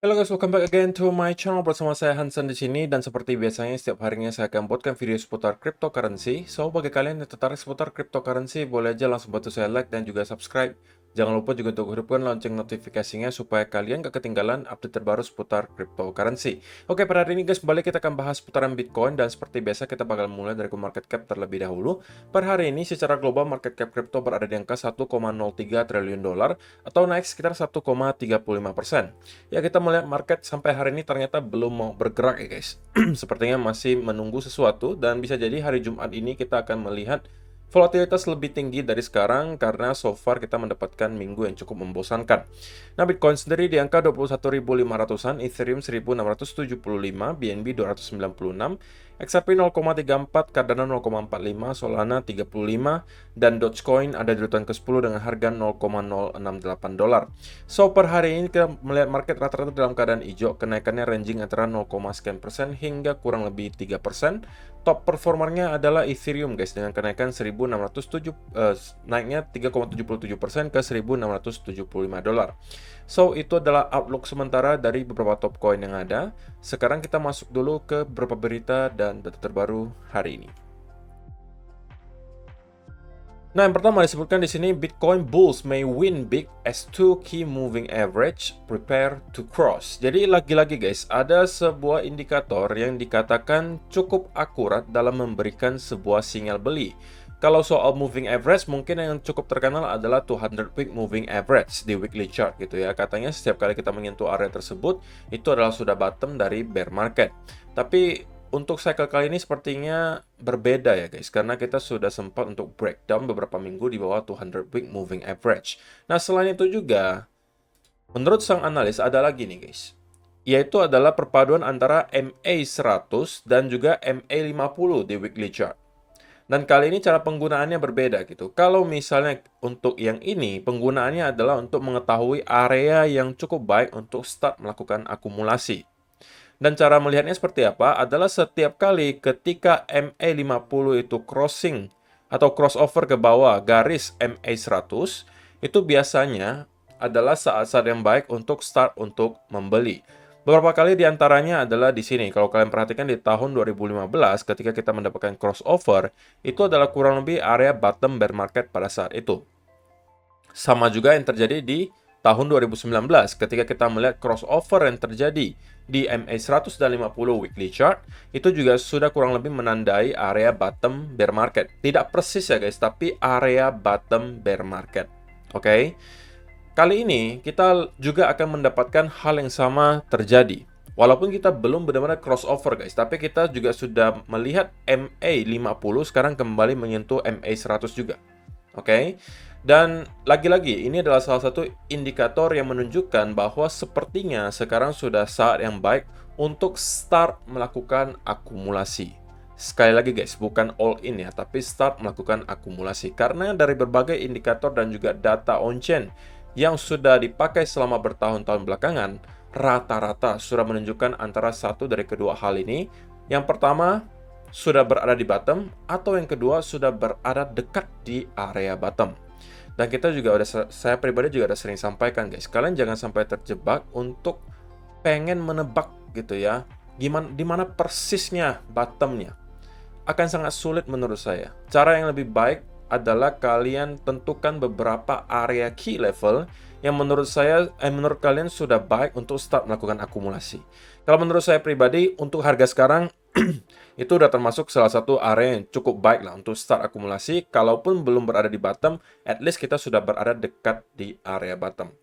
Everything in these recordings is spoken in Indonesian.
Halo guys, welcome back again to my channel. Bersama saya Hansen di sini, dan seperti biasanya setiap harinya saya akan buatkan video seputar cryptocurrency. So bagi kalian yang tertarik seputar cryptocurrency, boleh aja langsung bantu saya like dan juga subscribe. Jangan lupa juga untuk hidupkan lonceng notifikasinya supaya kalian gak ketinggalan update terbaru seputar cryptocurrency. Oke, pada hari ini guys, kembali kita akan bahas seputaran Bitcoin, dan seperti biasa kita bakal mulai dari market cap terlebih dahulu. Per hari ini secara global market cap crypto berada di angka 1,03 triliun dolar atau naik sekitar 1,35%. Ya, kita melihat market sampai hari ini ternyata belum mau bergerak ya guys. Sepertinya masih menunggu sesuatu, dan bisa jadi hari Jumat ini kita akan melihat volatilitas lebih tinggi dari sekarang karena so far kita mendapatkan minggu yang cukup membosankan. Nah, Bitcoin sendiri di angka 21.500-an, Ethereum 1.675, BNB 296, XRP 0,34, Cardano 0,45, Solana 35, dan Dogecoin ada di urutan ke-10 dengan harga 0,068 dolar. So, per hari ini kita melihat market rata-rata dalam keadaan hijau, kenaikannya ranging antara 0, sekian persen hingga kurang lebih 3%. Top performernya adalah Ethereum guys, dengan kenaikan 1.607, naiknya 3,77% ke 1.675 dolar. So, itu adalah outlook sementara dari beberapa top coin yang ada. Sekarang kita masuk dulu ke beberapa berita dan data terbaru hari ini. Nah, yang pertama disebutkan di sini, Bitcoin bulls may win big as two key moving average prepare to cross. Jadi lagi-lagi guys, ada sebuah indikator yang dikatakan cukup akurat dalam memberikan sebuah sinyal beli. Kalau soal moving average, mungkin yang cukup terkenal adalah 200 week moving average di weekly chart gitu ya. Katanya setiap kali kita menyentuh area tersebut, itu adalah sudah bottom dari bear market. Tapi untuk cycle kali ini sepertinya berbeda ya guys, karena kita sudah sempat untuk breakdown beberapa minggu di bawah 200 week moving average. Nah, selain itu juga, menurut sang analis ada lagi nih guys, yaitu adalah perpaduan antara MA100 dan juga MA50 di weekly chart. Dan kali ini cara penggunaannya berbeda gitu. Kalau misalnya untuk yang ini, penggunaannya adalah untuk mengetahui area yang cukup baik untuk start melakukan akumulasi. Dan cara melihatnya seperti apa adalah setiap kali ketika MA50 itu crossing atau crossover ke bawah garis MA100, itu biasanya adalah saat-saat yang baik untuk start untuk membeli. Beberapa kali diantaranya adalah di sini. Kalau kalian perhatikan di tahun 2015 ketika kita mendapatkan crossover, itu adalah kurang lebih area bottom bear market pada saat itu. Sama juga yang terjadi di tahun 2019 ketika kita melihat crossover yang terjadi di MA100 dan 50 weekly chart, itu juga sudah kurang lebih menandai area bottom bear market. Tidak persis ya guys, tapi area bottom bear market. Oke. Kali ini kita juga akan mendapatkan hal yang sama terjadi. Walaupun kita belum benar-benar crossover guys, tapi kita juga sudah melihat MA50 sekarang kembali menyentuh MA100 juga. Oke. Dan lagi-lagi ini adalah salah satu indikator yang menunjukkan bahwa sepertinya sekarang sudah saat yang baik untuk start melakukan akumulasi. Sekali lagi guys, bukan all in ya, tapi start melakukan akumulasi. Karena dari berbagai indikator dan juga data on-chain yang sudah dipakai selama bertahun-tahun belakangan, rata-rata sudah menunjukkan antara satu dari kedua hal ini. Yang pertama, sudah berada di bottom, atau yang kedua sudah berada dekat di area bottom. Dan kita juga saya pribadi juga ada sering sampaikan guys, kalian jangan sampai terjebak untuk pengen menebak gitu ya, di mana persisnya bottomnya. Akan sangat sulit menurut saya. Cara yang lebih baik adalah kalian tentukan beberapa area key level yang menurut kalian sudah baik untuk start melakukan akumulasi. Kalau menurut saya pribadi, untuk harga sekarang itu udah termasuk salah satu area yang cukup baik lah untuk start akumulasi. Kalaupun belum berada di bottom, at least kita sudah berada dekat di area bottom.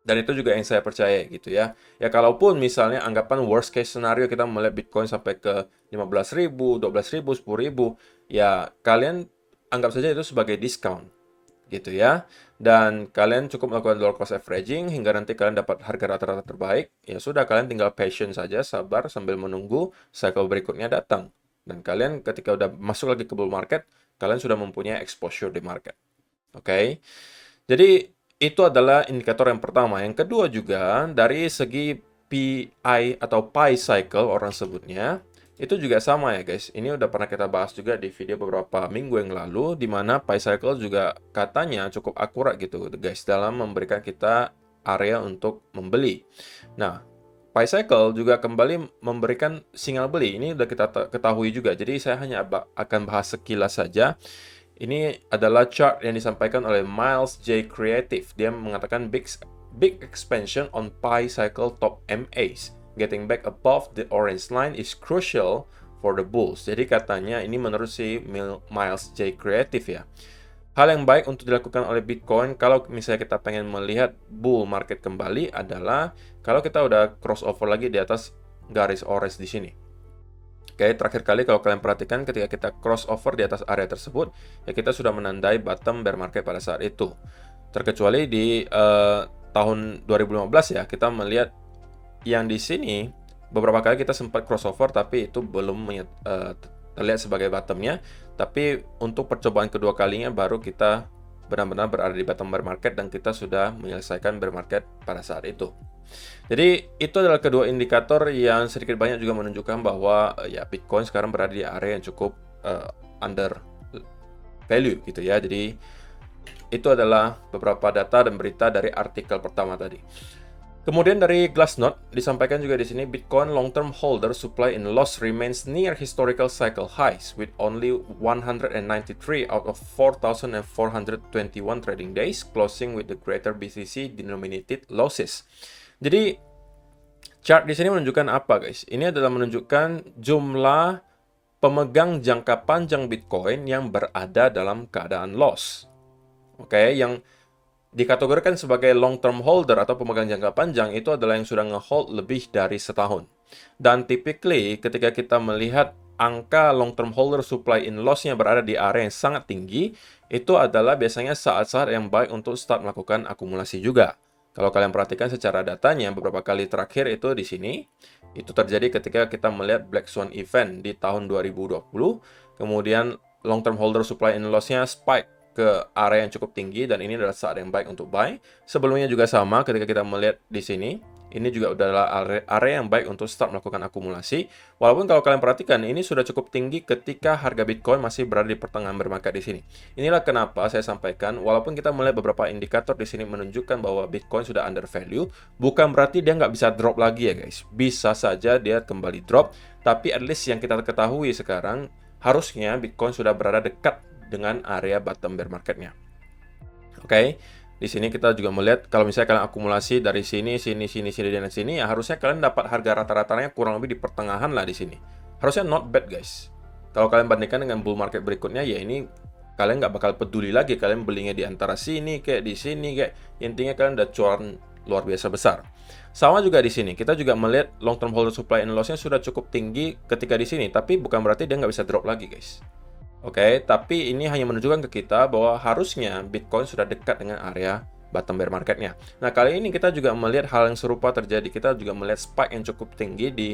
Dan itu juga yang saya percaya gitu ya. Ya kalaupun misalnya anggapan worst case scenario kita melihat Bitcoin sampai ke 15.000, 12.000, 10.000, ya kalian anggap saja itu sebagai diskon gitu ya. Dan kalian cukup melakukan dollar cost averaging hingga nanti kalian dapat harga rata-rata terbaik. Ya sudah, kalian tinggal patient saja, sabar sambil menunggu cycle berikutnya datang. Dan kalian ketika udah masuk lagi ke bull market, kalian sudah mempunyai exposure di market. Oke. Jadi itu adalah indikator yang pertama. Yang kedua juga dari segi PI atau Pi cycle orang sebutnya, itu juga sama ya guys. Ini udah pernah kita bahas juga di video beberapa minggu yang lalu, di mana Pi cycle juga katanya cukup akurat gitu guys dalam memberikan kita area untuk membeli. Nah, PieCycle juga kembali memberikan sinyal beli. Ini udah kita ketahui juga. Jadi saya hanya akan bahas sekilas saja. Ini adalah chart yang disampaikan oleh Miles J. Creative. Dia mengatakan big expansion on PieCycle top MAs. Getting back above the orange line is crucial for the bulls. Jadi katanya ini menurut si Miles J. Creative ya. Hal yang baik untuk dilakukan oleh Bitcoin kalau misalnya kita pengen melihat bull market kembali adalah kalau kita udah crossover lagi di atas garis orange di sini. Oke, terakhir kali kalau kalian perhatikan ketika kita crossover di atas area tersebut, ya kita sudah menandai bottom bear market pada saat itu. Terkecuali di tahun 2015 ya, kita melihat yang di sini beberapa kali kita sempat crossover tapi itu belum terlihat sebagai bottomnya. Tapi untuk percobaan kedua kalinya baru kita benar-benar berada di bottom bear market dan kita sudah menyelesaikan bear market pada saat itu. Jadi itu adalah kedua indikator yang sedikit banyak juga menunjukkan bahwa ya Bitcoin sekarang berada di area yang cukup under value gitu ya. Jadi itu adalah beberapa data dan berita dari artikel pertama tadi. Kemudian dari Glassnode disampaikan juga di sini Bitcoin long-term holder supply in loss remains near historical cycle highs with only 193 out of 4,421 trading days closing with the greater BTC denominated losses. Jadi chart di sini menunjukkan apa guys? Ini adalah menunjukkan jumlah pemegang jangka panjang Bitcoin yang berada dalam keadaan loss. Oke, yang dikategorikan sebagai long-term holder atau pemegang jangka panjang itu adalah yang sudah nge-hold lebih dari setahun. Dan typically ketika kita melihat angka long-term holder supply in loss-nya berada di area yang sangat tinggi, itu adalah biasanya saat-saat yang baik untuk start melakukan akumulasi juga. Kalau kalian perhatikan secara datanya, beberapa kali terakhir itu di sini, itu terjadi ketika kita melihat Black Swan event di tahun 2020, kemudian long-term holder supply in loss-nya spike ke area yang cukup tinggi dan ini adalah saat yang baik untuk buy. Sebelumnya juga sama ketika kita melihat di sini, ini juga adalah area yang baik untuk start melakukan akumulasi. Walaupun kalau kalian perhatikan ini sudah cukup tinggi ketika harga Bitcoin masih berada di pertengahan bear market di sini. Inilah kenapa saya sampaikan walaupun kita melihat beberapa indikator di sini menunjukkan bahwa Bitcoin sudah under value, bukan berarti dia nggak bisa drop lagi ya guys. Bisa saja dia kembali drop, tapi at least yang kita ketahui sekarang harusnya Bitcoin sudah berada dekat dengan area bottom bear marketnya. Oke. Di sini kita juga melihat kalau misalnya kalian akumulasi dari sini, dan sini, ya harusnya kalian dapat harga rata-ratanya kurang lebih di pertengahan lah di sini. Harusnya not bad guys. Kalau kalian bandingkan dengan bull market berikutnya, ya ini kalian nggak bakal peduli lagi kalian belinya di antara sini kayak di sini kayak intinya kalian udah cuan luar biasa besar. Sama juga di sini, kita juga melihat long term holder supply and loss-nya sudah cukup tinggi ketika di sini, tapi bukan berarti dia nggak bisa drop lagi guys. Oke, tapi ini hanya menunjukkan ke kita bahwa harusnya Bitcoin sudah dekat dengan area bottom bear marketnya. Nah, kali ini kita juga melihat hal yang serupa terjadi. Kita juga melihat spike yang cukup tinggi di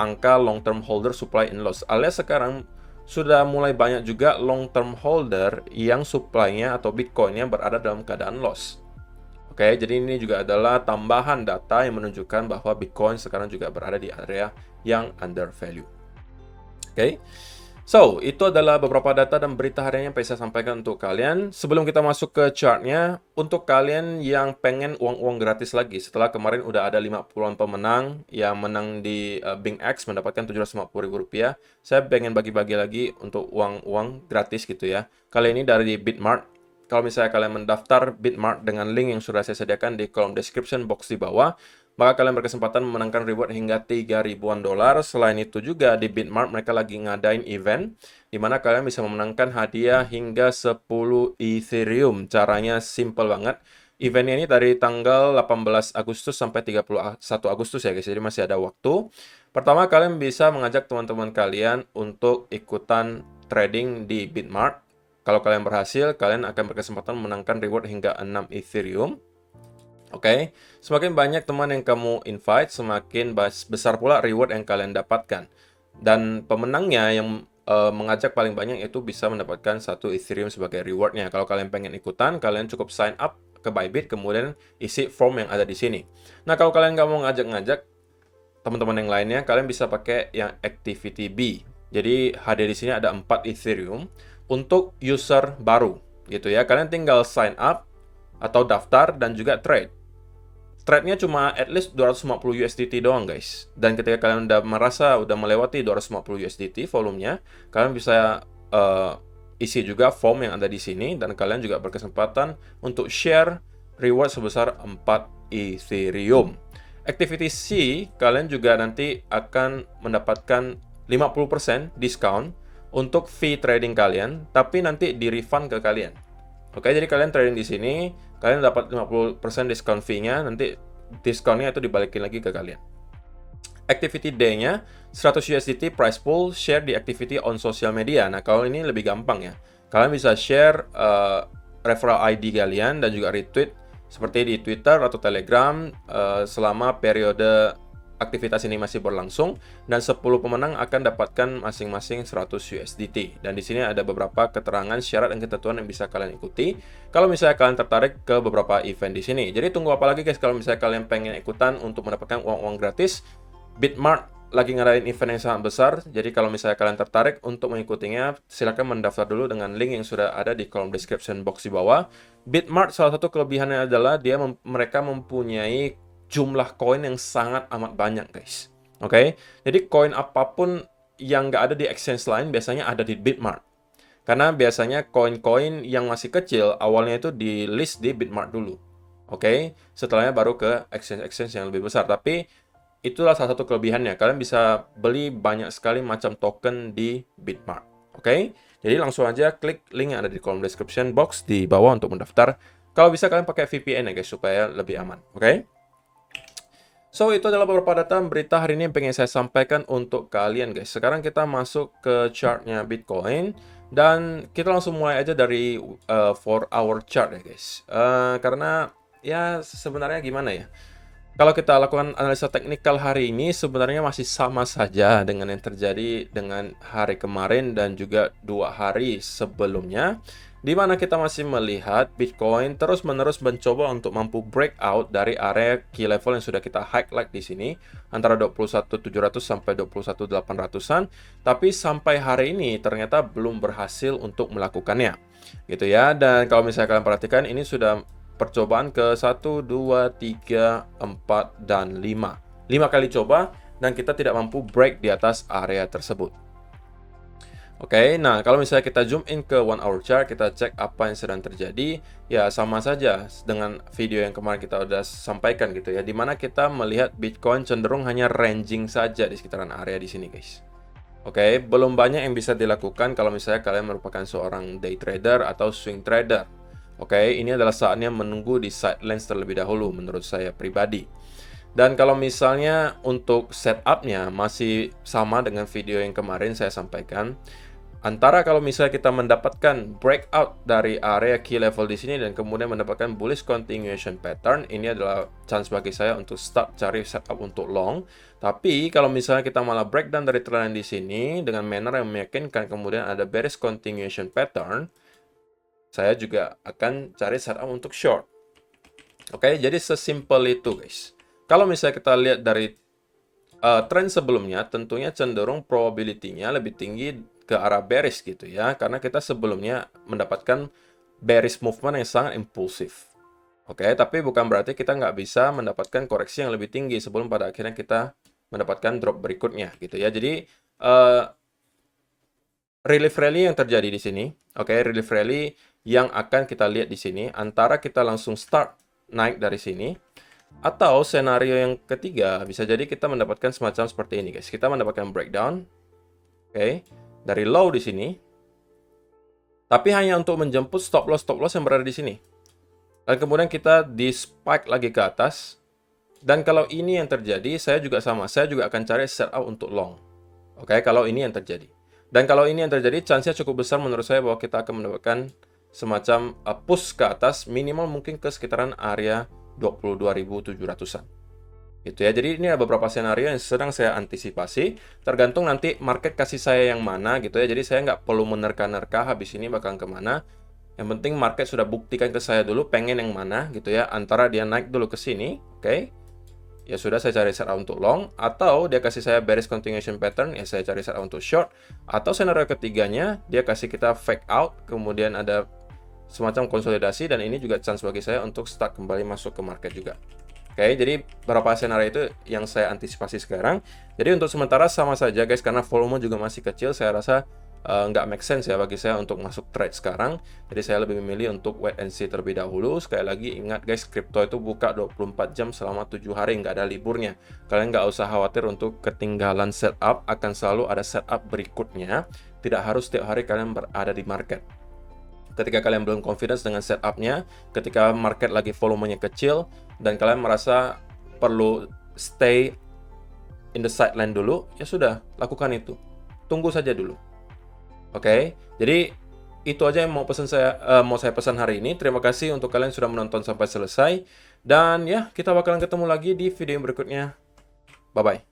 angka long term holder supply and loss. Alias sekarang sudah mulai banyak juga long term holder yang supply-nya atau Bitcoin-nya berada dalam keadaan loss. Oke, jadi ini juga adalah tambahan data yang menunjukkan bahwa Bitcoin sekarang juga berada di area yang under value. Oke. So, itu adalah beberapa data dan berita harian yang saya sampaikan untuk kalian. Sebelum kita masuk ke chartnya, untuk kalian yang pengen uang-uang gratis lagi, setelah kemarin udah ada 50-an pemenang yang menang di BingX mendapatkan Rp750.000, saya pengen bagi-bagi lagi untuk uang-uang gratis gitu ya. Kali ini dari Bitmart. Kalau misalnya kalian mendaftar Bitmart dengan link yang sudah saya sediakan di kolom description box di bawah, maka kalian berkesempatan memenangkan reward hingga $3.000. Selain itu juga di Bitmart mereka lagi ngadain event di mana kalian bisa memenangkan hadiah hingga 10 Ethereum. Caranya simple banget. Eventnya ini dari tanggal 18 Agustus sampai 31 Agustus ya guys. Jadi masih ada waktu. Pertama kalian bisa mengajak teman-teman kalian untuk ikutan trading di Bitmart. Kalau kalian berhasil, kalian akan berkesempatan memenangkan reward hingga 6 Ethereum. Oke, semakin banyak teman yang kamu invite, semakin besar pula reward yang kalian dapatkan. Dan pemenangnya yang mengajak paling banyak itu bisa mendapatkan 1 Ethereum sebagai rewardnya. Kalau kalian pengen ikutan, kalian cukup sign up ke Bybit, kemudian isi form yang ada di sini. Nah, kalau kalian nggak mau ngajak-ngajak teman-teman yang lainnya, kalian bisa pakai yang Activity B. Jadi, hadiah di sini ada 4 Ethereum untuk user baru, gitu ya. Kalian tinggal sign up, atau daftar dan juga trade. Trade-nya cuma at least 250 USDT doang guys. Dan ketika kalian udah merasa udah melewati 250 USDT volumenya, kalian bisa isi juga form yang ada di sini dan kalian juga berkesempatan untuk share reward sebesar 4 Ethereum. Activity C, kalian juga nanti akan mendapatkan 50% diskon untuk fee trading kalian, tapi nanti di refund ke kalian. Oke, jadi kalian trading di sini, kalian dapat 50% diskon fee-nya, nanti diskonnya itu dibalikin lagi ke kalian. Activity D-nya, 100 USDT price pool, share di activity on social media. Nah, kalau ini lebih gampang ya. Kalian bisa share referral ID kalian dan juga retweet seperti di Twitter atau Telegram selama periode aktivitas ini masih berlangsung, dan 10 pemenang akan dapatkan masing-masing 100 USDT. Dan di sini ada beberapa keterangan, syarat, dan ketentuan yang bisa kalian ikuti kalau misalnya kalian tertarik ke beberapa event di sini. Jadi tunggu apa lagi guys kalau misalnya kalian pengen ikutan untuk mendapatkan uang-uang gratis. Bitmart lagi ngadain event yang sangat besar, jadi kalau misalnya kalian tertarik untuk mengikutinya, silahkan mendaftar dulu dengan link yang sudah ada di kolom description box di bawah. Bitmart salah satu kelebihannya adalah mereka mempunyai jumlah koin yang sangat amat banyak guys. Oke, jadi koin apapun yang nggak ada di exchange lain biasanya ada di Bitmart. Karena biasanya koin-koin yang masih kecil awalnya itu di list di Bitmart dulu. Oke, setelahnya baru ke exchange-exchange yang lebih besar. Tapi itulah salah satu kelebihannya. Kalian bisa beli banyak sekali macam token di Bitmart. Oke, jadi langsung aja klik link yang ada di kolom description box di bawah untuk mendaftar. Kalau bisa kalian pakai VPN ya guys supaya lebih aman. Oke. So, itu adalah beberapa data berita hari ini yang pengen saya sampaikan untuk kalian guys. Sekarang kita masuk ke chartnya Bitcoin. Dan kita langsung mulai aja dari 4-hour chart ya guys. Karena ya sebenarnya gimana ya. Kalau kita lakukan analisa teknikal hari ini sebenarnya masih sama saja dengan yang terjadi dengan hari kemarin dan juga 2 hari sebelumnya. Di mana kita masih melihat Bitcoin terus-menerus mencoba untuk mampu breakout dari area key level yang sudah kita highlight di sini antara 21.700 sampai 21.800-an, tapi sampai hari ini ternyata belum berhasil untuk melakukannya. Gitu ya. Dan kalau misalnya kalian perhatikan ini sudah percobaan ke 1, 2, 3, 4, dan 5. 5 kali coba dan kita tidak mampu break di atas area tersebut. Oke, nah kalau misalnya kita zoom in ke 1-hour chart, kita cek apa yang sedang terjadi, ya sama saja dengan video yang kemarin kita udah sampaikan gitu ya, dimana kita melihat Bitcoin cenderung hanya ranging saja di sekitaran area di sini guys. Oke, belum banyak yang bisa dilakukan kalau misalnya kalian merupakan seorang day trader atau swing trader. Oke, ini adalah saatnya menunggu di sidelines terlebih dahulu menurut saya pribadi. Dan kalau misalnya untuk setupnya masih sama dengan video yang kemarin saya sampaikan. Antara kalau misalnya kita mendapatkan breakout dari area key level di sini dan kemudian mendapatkan bullish continuation pattern, ini adalah chance bagi saya untuk start cari setup untuk long. Tapi kalau misalnya kita malah breakdown dari trend di sini dengan manner yang meyakinkan kemudian ada bearish continuation pattern, saya juga akan cari setup untuk short. Oke, jadi sesimpel itu guys. Kalau misalnya kita lihat dari tren sebelumnya, tentunya cenderung probability-nya lebih tinggi ke arah bearish gitu ya, karena kita sebelumnya mendapatkan bearish movement yang sangat impulsif. Oke, tapi bukan berarti kita nggak bisa mendapatkan koreksi yang lebih tinggi sebelum pada akhirnya kita mendapatkan drop berikutnya gitu ya. Jadi relief rally yang terjadi di sini, oke, relief rally yang akan kita lihat di sini antara kita langsung start naik dari sini, atau senario yang ketiga bisa jadi kita mendapatkan semacam seperti ini guys. Kita mendapatkan breakdown, oke, dari low di sini, tapi hanya untuk menjemput stop loss yang berada di sini. Dan kemudian kita di spike lagi ke atas. Dan kalau ini yang terjadi, saya juga sama. Saya juga akan cari setup untuk long. Oke, kalau ini yang terjadi. Dan kalau ini yang terjadi, chance-nya cukup besar menurut saya bahwa kita akan mendapatkan semacam push ke atas, minimal mungkin ke sekitaran area 22.700-an. Gitu ya. Jadi ini ada beberapa senario yang sedang saya antisipasi, tergantung nanti market kasih saya yang mana gitu ya. Jadi saya nggak perlu menerka-nerka habis ini bakal kemana. Yang penting market sudah buktikan ke saya dulu pengen yang mana gitu ya. Antara dia naik dulu ke sini, oke, ya sudah saya cari setup untuk long, atau dia kasih saya bearish continuation pattern, ya saya cari setup untuk short, atau senario ketiganya dia kasih kita fake out, kemudian ada semacam konsolidasi, dan ini juga chance bagi saya untuk start kembali masuk ke market juga. Oke, jadi beberapa skenario itu yang saya antisipasi sekarang. Jadi untuk sementara sama saja guys, karena volume juga masih kecil, saya rasa nggak make sense ya bagi saya untuk masuk trade sekarang. Jadi saya lebih memilih untuk wait and see terlebih dahulu. Sekali lagi ingat guys, kripto itu buka 24 jam selama 7 hari, nggak ada liburnya. Kalian nggak usah khawatir untuk ketinggalan setup, akan selalu ada setup berikutnya. Tidak harus setiap hari kalian berada di market. Ketika kalian belum confidence dengan setupnya, ketika market lagi volumenya kecil, dan kalian merasa perlu stay in the sideline dulu, ya sudah, lakukan itu. Tunggu saja dulu. Oke, jadi itu aja yang mau saya pesan hari ini. Terima kasih untuk kalian sudah menonton sampai selesai. Dan ya, kita bakalan ketemu lagi di video yang berikutnya. Bye-bye.